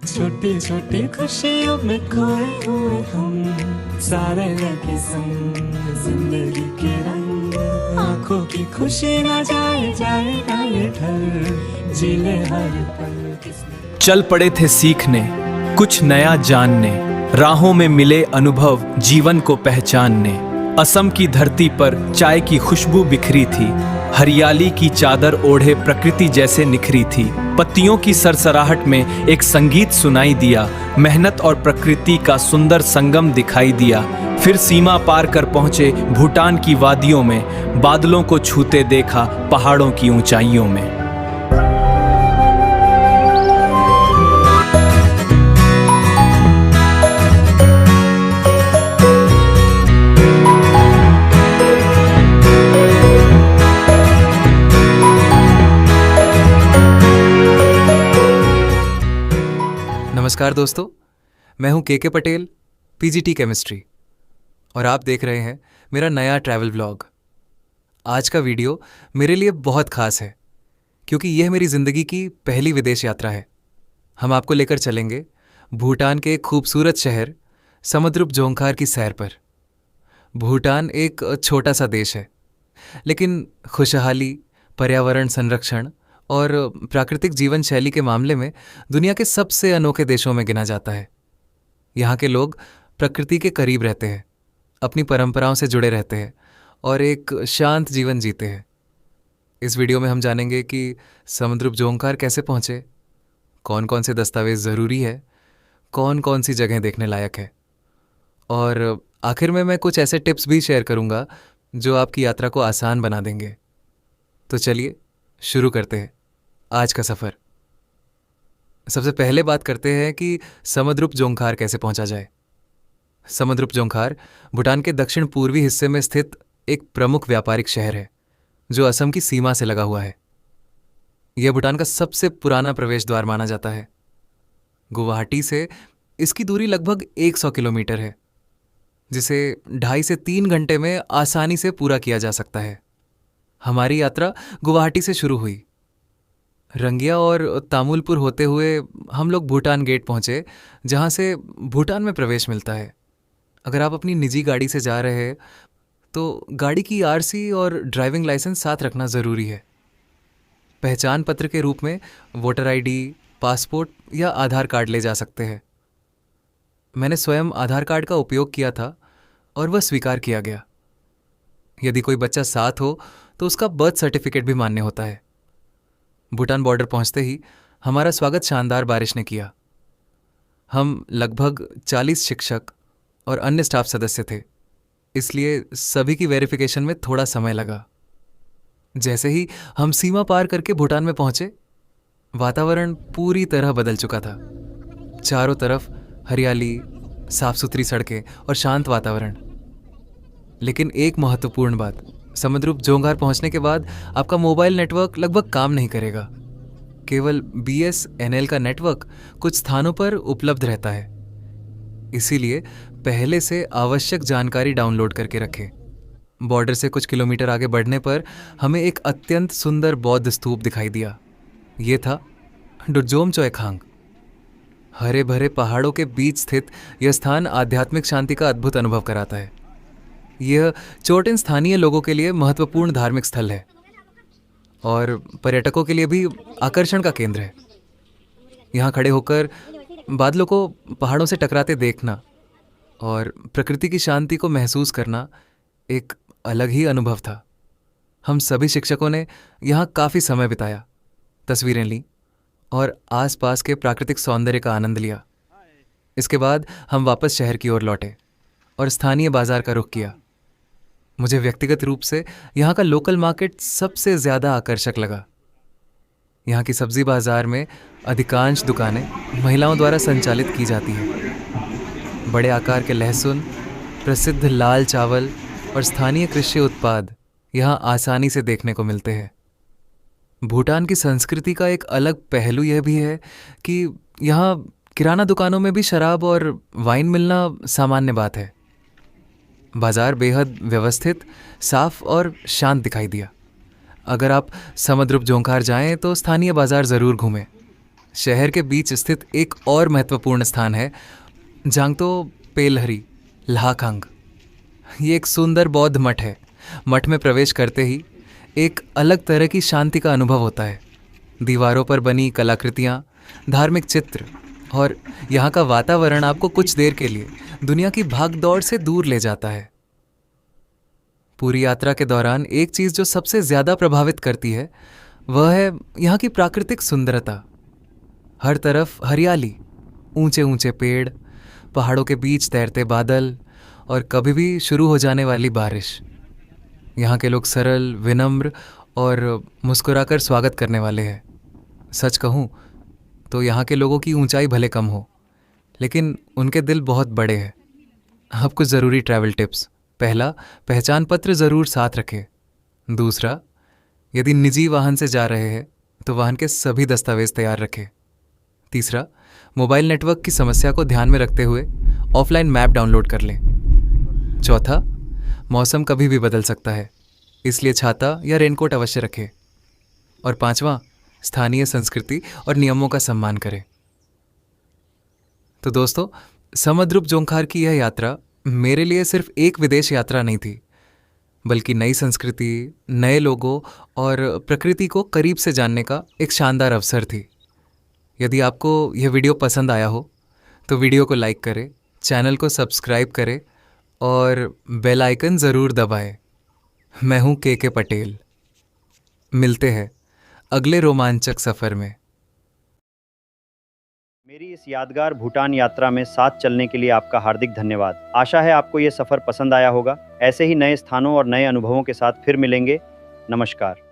छोटी छोटी खुशियों में खोए हुए हम, सारे लगे संग जिंदगी के रंग, आंखों की खुशी ना जाए जाएगा ये ढल, जीले हर पल किस्मत। चल पड़े थे सीखने, कुछ नया जानने, राहों में मिले अनुभव जीवन को पहचानने। असम की धरती पर चाय की खुशबू बिखरी थी, हरियाली की चादर ओढ़े प्रकृति जैसे निखरी थी। पत्तियों की सरसराहट में एक संगीत सुनाई दिया, मेहनत और प्रकृति का सुंदर संगम दिखाई दिया। फिर सीमा पार कर पहुंचे भूटान की वादियों में, बादलों को छूते देखा पहाड़ों की ऊंचाइयों में। नमस्कार दोस्तों, मैं हूं के पटेल, पीजीटी केमिस्ट्री, और आप देख रहे हैं मेरा नया ट्रैवल व्लॉग। आज का वीडियो मेरे लिए बहुत खास है क्योंकि यह मेरी ज़िंदगी की पहली विदेश यात्रा है। हम आपको लेकर चलेंगे भूटान के एक खूबसूरत शहर समुद्रुप जोंखार की सैर पर। भूटान एक छोटा सा देश है, लेकिन खुशहाली, पर्यावरण संरक्षण और प्राकृतिक जीवन शैली के मामले में दुनिया के सबसे अनोखे देशों में गिना जाता है। यहाँ के लोग प्रकृति के करीब रहते हैं, अपनी परंपराओं से जुड़े रहते हैं और एक शांत जीवन जीते हैं। इस वीडियो में हम जानेंगे कि समुद्रुप जोंखार कैसे पहुँचे, कौन कौन से दस्तावेज ज़रूरी है, कौन कौन सी जगह देखने लायक है, और आखिर में मैं कुछ ऐसे टिप्स भी शेयर करूँगा जो आपकी यात्रा को आसान बना देंगे। तो चलिए शुरू करते हैं आज का सफ़र। सबसे पहले बात करते हैं कि समुद्रुप जोंखार कैसे पहुंचा जाए। समुद्रुप जोंखार भूटान के दक्षिण पूर्वी हिस्से में स्थित एक प्रमुख व्यापारिक शहर है जो असम की सीमा से लगा हुआ है। यह भूटान का सबसे पुराना प्रवेश द्वार माना जाता है। गुवाहाटी से इसकी दूरी लगभग 100 किलोमीटर है, जिसे 2.5 से 3 घंटे में आसानी से पूरा किया जा सकता है। हमारी यात्रा गुवाहाटी से शुरू हुई। रंगिया और तामुलपुर होते हुए हम लोग भूटान गेट पहुँचे, जहाँ से भूटान में प्रवेश मिलता है। अगर आप अपनी निजी गाड़ी से जा रहे हैं तो गाड़ी की आरसी और ड्राइविंग लाइसेंस साथ रखना ज़रूरी है। पहचान पत्र के रूप में वोटर आईडी, पासपोर्ट या आधार कार्ड ले जा सकते हैं। मैंने स्वयं आधार कार्ड का उपयोग किया था और वह स्वीकार किया गया। यदि कोई बच्चा साथ हो तो उसका बर्थ सर्टिफिकेट भी मान्य होता है। भूटान बॉर्डर पहुंचते ही हमारा स्वागत शानदार बारिश ने किया। हम लगभग 40 शिक्षक और अन्य स्टाफ सदस्य थे, इसलिए सभी की वेरिफिकेशन में थोड़ा समय लगा। जैसे ही हम सीमा पार करके भूटान में पहुंचे, वातावरण पूरी तरह बदल चुका था। चारों तरफ हरियाली, साफ सुथरी सड़कें और शांत वातावरण। लेकिन एक महत्वपूर्ण बात, समुद्रुप जोंखार पहुंचने के बाद आपका मोबाइल नेटवर्क लगभग काम नहीं करेगा। केवल BSNL का नेटवर्क कुछ स्थानों पर उपलब्ध रहता है, इसीलिए पहले से आवश्यक जानकारी डाउनलोड करके रखें। बॉर्डर से कुछ किलोमीटर आगे बढ़ने पर हमें एक अत्यंत सुंदर बौद्ध स्तूप दिखाई दिया। ये था डुरजोम चोएखांग। हरे भरे पहाड़ों के बीच स्थित यह स्थान आध्यात्मिक शांति का अद्भुत अनुभव कराता है। यह चोटिन स्थानीय लोगों के लिए महत्वपूर्ण धार्मिक स्थल है और पर्यटकों के लिए भी आकर्षण का केंद्र है। यहाँ खड़े होकर बादलों को पहाड़ों से टकराते देखना और प्रकृति की शांति को महसूस करना एक अलग ही अनुभव था। हम सभी शिक्षकों ने यहाँ काफ़ी समय बिताया, तस्वीरें लीं और आसपास के प्राकृतिक सौंदर्य का आनंद लिया। इसके बाद हम वापस शहर की ओर लौटे और स्थानीय बाजार का रुख किया। मुझे व्यक्तिगत रूप से यहाँ का लोकल मार्केट सबसे ज़्यादा आकर्षक लगा। यहाँ की सब्जी बाजार में अधिकांश दुकानें महिलाओं द्वारा संचालित की जाती हैं। बड़े आकार के लहसुन, प्रसिद्ध लाल चावल और स्थानीय कृषि उत्पाद यहाँ आसानी से देखने को मिलते हैं। भूटान की संस्कृति का एक अलग पहलू यह भी है कि यहाँ किराना दुकानों में भी शराब और वाइन मिलना सामान्य बात है। बाजार बेहद व्यवस्थित, साफ और शांत दिखाई दिया। अगर आप समुद्रुप जोंखार जाएं तो स्थानीय बाजार ज़रूर घूमें। शहर के बीच स्थित एक और महत्वपूर्ण स्थान है जांगतो पेलहरी लाखांग। ये एक सुंदर बौद्ध मठ है। मठ में प्रवेश करते ही एक अलग तरह की शांति का अनुभव होता है। दीवारों पर बनी कलाकृतियाँ, धार्मिक चित्र और यहाँ का वातावरण आपको कुछ देर के लिए दुनिया की भागदौड़ से दूर ले जाता है। पूरी यात्रा के दौरान एक चीज़ जो सबसे ज़्यादा प्रभावित करती है वह है यहाँ की प्राकृतिक सुंदरता। हर तरफ हरियाली, ऊंचे ऊंचे पेड़, पहाड़ों के बीच तैरते बादल और कभी भी शुरू हो जाने वाली बारिश। यहाँ के लोग सरल, विनम्र और मुस्कुराकर स्वागत करने वाले हैं। सच कहूँ तो यहाँ के लोगों की ऊंचाई भले कम हो, लेकिन उनके दिल बहुत बड़े हैं। अब कुछ ज़रूरी ट्रैवल टिप्स। पहला, पहचान पत्र ज़रूर साथ रखें। दूसरा, यदि निजी वाहन से जा रहे हैं तो वाहन के सभी दस्तावेज तैयार रखें। तीसरा, मोबाइल नेटवर्क की समस्या को ध्यान में रखते हुए ऑफलाइन मैप डाउनलोड कर लें। चौथा, मौसम कभी भी बदल सकता है, इसलिए छाता या रेनकोट अवश्य रखें। और पांचवा, स्थानीय संस्कृति और नियमों का सम्मान करें। तो दोस्तों, समद्रुप जोंखार की यह यात्रा मेरे लिए सिर्फ एक विदेश यात्रा नहीं थी, बल्कि नई संस्कृति, नए लोगों और प्रकृति को करीब से जानने का एक शानदार अवसर थी। यदि आपको यह वीडियो पसंद आया हो तो वीडियो को लाइक करें, चैनल को सब्सक्राइब करें और बेल आइकन ज़रूर दबाएं। मैं हूं के पटेल। मिलते हैं अगले रोमांचक सफ़र में। मेरी इस यादगार भूटान यात्रा में साथ चलने के लिए आपका हार्दिक धन्यवाद। आशा है आपको ये सफ़र पसंद आया होगा। ऐसे ही नए स्थानों और नए अनुभवों के साथ फिर मिलेंगे। नमस्कार।